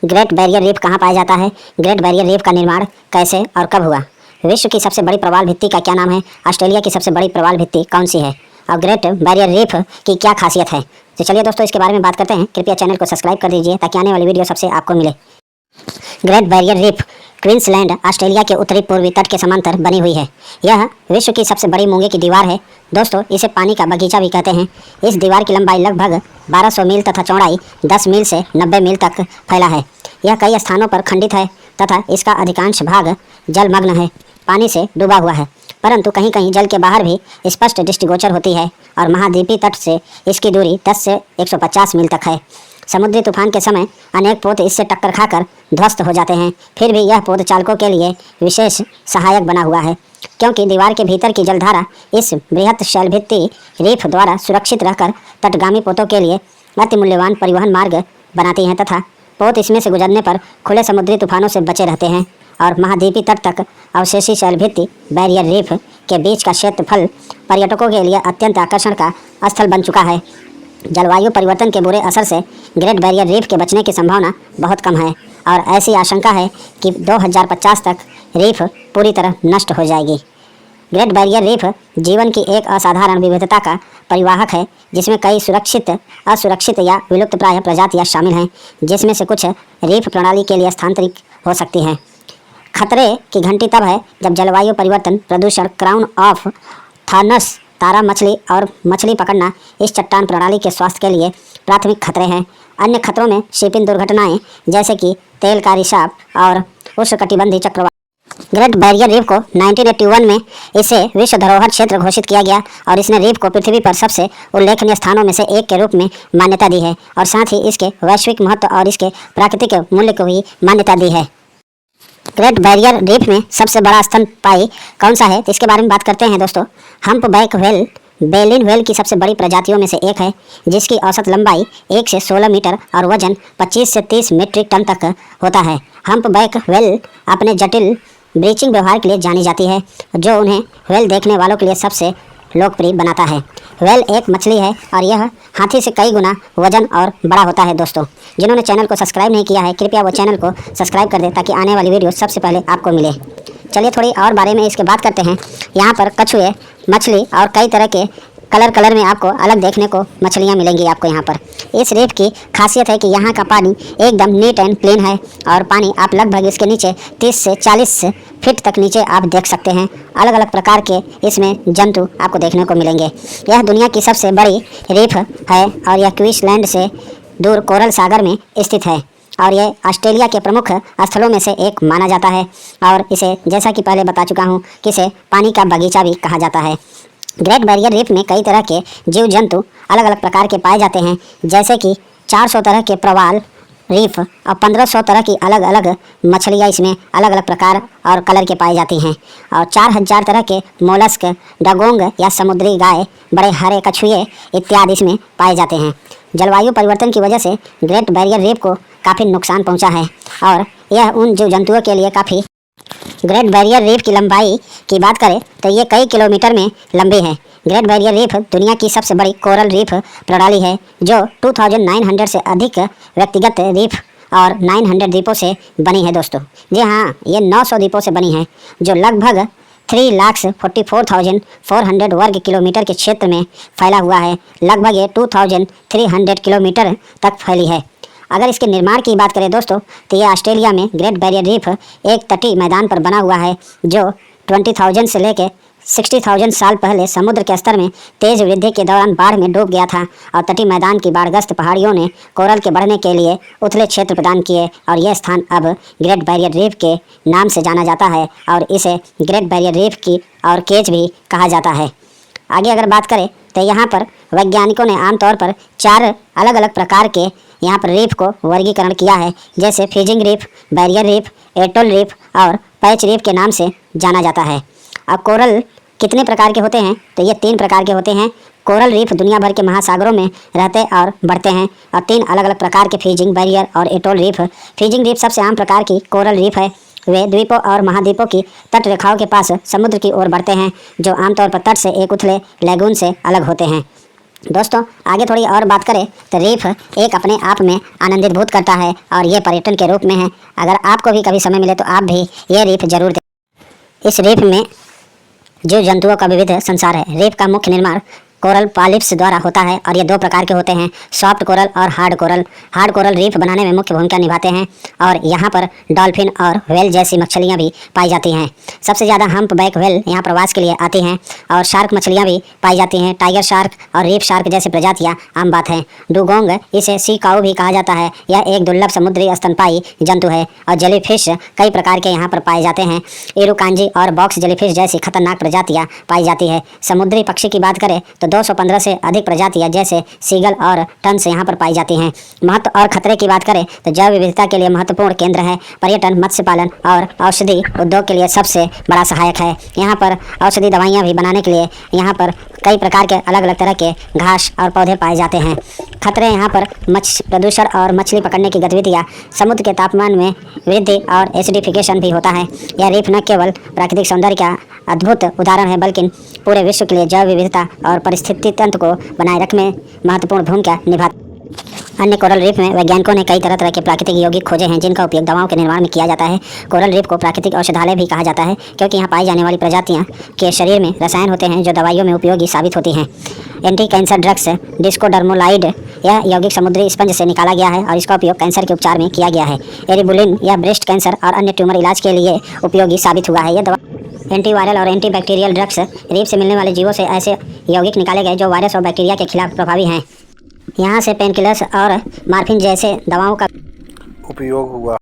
Great barrier reef कहाँ पाया जाता है? ग्रेट बैरियर रीफ का निर्माण कैसे और कब हुआ? विश्व की सबसे बड़ी प्रवाल भित्ति का क्या नाम है? ऑस्ट्रेलिया की सबसे बड़ी प्रवाल भित्ति कौन सी है? और ग्रेट बैरियर रीफ की क्या खासियत है? तो चलिए दोस्तों, इसके बारे में बात करते हैं। कृपया चैनल को सब्सक्राइब कर दीजिए ताकि आने वाली वीडियो सबसे आपको मिले। Great barrier reef Queensland, Australia के उत्तरी पूर्वी तट के समांतर बनी हुई है। यह विश्व की सबसे बड़ी मूंगे की दीवार है। दोस्तों, इसे पानी का बगीचा भी कहते हैं। इस दीवार की लंबाई लगभग 1200 मील तथा चौड़ाई 10 मील से 90 मील तक फैला है। यह कई स्थानों पर खंडित है तथा इसका अधिकांश भाग जलमग्न है, पानी से डूबा हुआ है, परंतु कहीं कहीं जल के बाहर भी स्पष्ट दृष्टिगोचर होती है और महाद्वीपीय तट से इसकी दूरी 10 से 150 मील तक है। समुद्री तूफान के समय अनेक पोत इससे टक्कर खाकर ध्वस्त हो जाते हैं। फिर भी यह पोत चालकों के लिए विशेष सहायक बना हुआ है, क्योंकि दीवार के भीतर की जलधारा इस बृहत शैलभित्ति रीफ द्वारा सुरक्षित रहकर तटगामी पोतों के लिए अति मूल्यवान परिवहन मार्ग बनाती हैं तथा पोत इसमें से गुजरने पर खुले समुद्री तूफानों से बचे रहते हैं। और महाद्वीपीय तट तक अवशेषी शैलभित्ति बैरियर रीफ के बीच का क्षेत्रफल पर्यटकों के लिए अत्यंत आकर्षण का स्थल बन चुका है। जलवायु परिवर्तन के बुरे असर से ग्रेट बैरियर रीफ के बचने की संभावना बहुत कम है और ऐसी आशंका है कि 2050 तक रीफ पूरी तरह नष्ट हो जाएगी। ग्रेट बैरियर रीफ जीवन की एक असाधारण विविधता का परिवाहक है, जिसमें कई सुरक्षित, असुरक्षित या विलुप्तप्राय प्रजातियां शामिल हैं, जिसमें से कुछ रीफ प्रणाली के लिए स्थानांतरित हो सकती हैं। खतरे की घंटी तब है जब जलवायु परिवर्तन, प्रदूषण, क्राउन ऑफ थॉर्न्स, तारा मछली और मछली पकड़ना इस चट्टान प्रणाली के स्वास्थ्य के लिए प्राथमिक खतरे हैं। अन्य खतरों में शिपिंग दुर्घटनाएं जैसे कि तेल का रिसाव और उष्णकटिबंधीय चक्रवात। ग्रेट बैरियर रीफ को 1981 में इसे विश्व धरोहर क्षेत्र घोषित किया गया और इसने रीफ को पृथ्वी पर सबसे उल्लेखनीय स्थानों में से एक के रूप में मान्यता दी है और साथ ही इसके वैश्विक महत्व और इसके प्राकृतिक मूल्य को भी मान्यता दी है। ग्रेट बैरियर रीफ में सबसे बड़ा स्तनपायी कौन सा है, तो इसके बारे में बात करते हैं दोस्तों। हम्पबैक व्हेल बेलिन व्हेल की सबसे बड़ी प्रजातियों में से एक है, जिसकी औसत लंबाई 1 से 16 मीटर और वजन 25 से 30 मीट्रिक टन तक होता है। हम्पबैक व्हेल अपने जटिल ब्रीचिंग व्यवहार के लिए जानी जाती है, जो उन्हें व्हेल देखने वालों के लिए सबसे लोकप्रिय बनाता है। व्हेल एक मछली है और यह हाथी से कई गुना वजन और बड़ा होता है। दोस्तों, जिन्होंने चैनल को सब्सक्राइब नहीं किया है, कृपया वो चैनल को सब्सक्राइब कर दें ताकि आने वाली वीडियो सबसे पहले आपको मिले। चलिए थोड़ी और बारे में इसके बात करते हैं। यहाँ पर कछुए, मछली और कई तरह के कलर में आपको अलग देखने को मछलियाँ मिलेंगी आपको यहाँ पर। इस रीफ की खासियत है कि यहाँ का पानी एकदम नीट एंड क्लीन है और पानी आप लगभग इसके नीचे 30 से 40 फीट तक नीचे आप देख सकते हैं। अलग अलग प्रकार के इसमें जंतु आपको देखने को मिलेंगे। यह दुनिया की सबसे बड़ी रीफ है और यह क्वींसलैंड से दूर कोरल सागर में स्थित है और यह ऑस्ट्रेलिया के प्रमुख स्थलों में से एक माना जाता है और इसे, जैसा कि पहले बता चुका हूँ, कि इसे पानी का बगीचा भी कहा जाता है। ग्रेट बैरियर रीफ में कई तरह के जीव जंतु अलग अलग प्रकार के पाए जाते हैं, जैसे कि 400 तरह के प्रवाल रीफ और 1500 तरह की अलग अलग मछलियाँ इसमें अलग अलग प्रकार और कलर के पाई जाती हैं और 4000 तरह के मोलस्क, डगोंग या समुद्री गाय, बड़े हरे कछुए इत्यादि इसमें पाए जाते हैं। जलवायु परिवर्तन की वजह से ग्रेट बैरियर रीफ को काफ़ी नुकसान पहुंचा है और यह उन जीव जंतुओं के लिए काफ़ी। ग्रेट बैरियर रीफ की लंबाई की बात करें तो ये कई किलोमीटर में लंबी है। ग्रेट बैरियर रीफ दुनिया की सबसे बड़ी कोरल रीफ प्रणाली है, जो 2900 से अधिक व्यक्तिगत रीफ और 900 द्वीपों से बनी है। दोस्तों, जी हाँ, ये 900 द्वीपों से बनी है, जो लगभग 3,44,400 वर्ग किलोमीटर के क्षेत्र में फैला हुआ है। लगभग ये 2300 किलोमीटर तक फैली है। अगर इसके निर्माण की बात करें दोस्तों, तो ये ऑस्ट्रेलिया में ग्रेट बैरियर रीफ एक तटीय मैदान पर बना हुआ है, जो 20,000 से लेकर 60,000 साल पहले समुद्र के स्तर में तेज वृद्धि के दौरान बाढ़ में डूब गया था और तटीय मैदान की बाढ़ग्रस्त पहाड़ियों ने कोरल के बढ़ने के लिए उथले क्षेत्र प्रदान किए और यह स्थान अब ग्रेट बैरियर रीफ के नाम से जाना जाता है और इसे ग्रेट बैरियर रीफ की और केज भी कहा जाता है। आगे अगर बात करें तो यहाँ पर वैज्ञानिकों ने आमतौर पर 4 अलग अलग प्रकार के यहाँ पर रीफ को वर्गीकरण किया है, जैसे fizzing reef, barrier reef, atoll reef और पैच रीफ के नाम से जाना जाता है। अब कोरल कितने प्रकार के होते हैं, तो ये 3 प्रकार के होते हैं। कोरल रीफ दुनिया भर के महासागरों में रहते और बढ़ते हैं और 3 अलग अलग प्रकार के फिजिंग, बैरियर और एटोल रीफ। फिजिंग रीफ सबसे आम प्रकार की कोरल रीफ है। वे द्वीपों और महाद्वीपों की तट रेखाओं के पास समुद्र की ओर बढ़ते हैं, जो आमतौर पर तट से एक उथले लैगून से अलग होते हैं। दोस्तों आगे थोड़ी और बात करें तो रीफ एक अपने आप में आनंदित भूत करता है और ये पर्यटन के रूप में है। अगर आपको भी कभी समय मिले तो आप भी ये रीफ जरूर देखें। इस रीफ में जीव जंतुओं का विविध संसार है। रीफ का मुख्य निर्माण कोरल पॉलिप्स द्वारा होता है और ये दो प्रकार के होते हैं, सॉफ्ट कोरल और hard coral. Hard coral reef बनाने में मुख्य भूमिका निभाते हैं और यहाँ पर डॉल्फिन और व्हेल जैसी मछलियाँ भी पाई जाती हैं। सबसे ज़्यादा हम्प बैक व्हेल यहाँ प्रवास के लिए आती हैं और शार्क मछलियाँ भी पाई जाती हैं। टाइगर शार्क और रीफ शार्क जैसी प्रजातियाँ आम बात है। डुगोंग, इसे सी काऊ भी कहा जाता है, यह एक दुर्लभ समुद्री स्तनपायी जंतु है और जेलीफिश कई प्रकार के यहाँ पर पाए जाते हैं। इरुकांजी और बॉक्स जेलीफिश जैसी खतरनाक प्रजातियाँ पाई जाती है। समुद्री पक्षी की बात करें तो 215 से अधिक प्रजातियां जैसे सीगल और टन्स यहाँ पर पाई जाती हैं। महत्व और खतरे की बात करें तो जैव विविधता के लिए महत्वपूर्ण केंद्र है। पर्यटन, मत्स्य पालन और औषधि उद्योग के लिए सबसे बड़ा सहायक है। यहाँ पर औषधि दवाइयाँ भी बनाने के लिए यहाँ पर कई प्रकार के अलग अलग तरह के घास और पौधे पाए जाते हैं। खतरे यहाँ पर मत्स्य प्रदूषण और मछली पकड़ने की गतिविधियाँ, समुद्र के तापमान में वृद्धि और एसिडिफिकेशन भी होता है। यह रीफ न केवल प्राकृतिक सौंदर्य का अद्भुत उदाहरण है बल्कि पूरे विश्व के लिए जैव विविधता और परिस्थिति तंत्र को बनाए रखने में महत्वपूर्ण भूमिका निभाता है। अन्य कोरल रीफ में वैज्ञानिकों ने कई तरह के प्राकृतिक यौगिक खोजे हैं जिनका उपयोग दवाओं के निर्माण में किया जाता है। कोरल रीफ को प्राकृतिक औषधालय भी कहा जाता है क्योंकि यहाँ पाई जाने वाली प्रजातियाँ के शरीर में रसायन होते हैं जो दवाइयों में उपयोगी साबित होती हैं। एंटी कैंसर ड्रग्स डिस्कोडर्मोलाइड, यह यौगिक समुद्री स्पंज से निकाला गया है और इसका उपयोग कैंसर के उपचार में किया गया है। एरिबुलिन, यह ब्रेस्ट कैंसर और अन्य ट्यूमर इलाज के लिए उपयोगी साबित हुआ है। यह दवा एंटीवायरल और एंटीबैक्टीरियल ड्रग्स, रीफ से मिलने वाले जीवों से ऐसे यौगिक निकाले गए जो वायरस और बैक्टीरिया के खिलाफ प्रभावी हैं। यहाँ से पेनकिलर्स और मॉर्फिन जैसे दवाओं का उपयोग हुआ।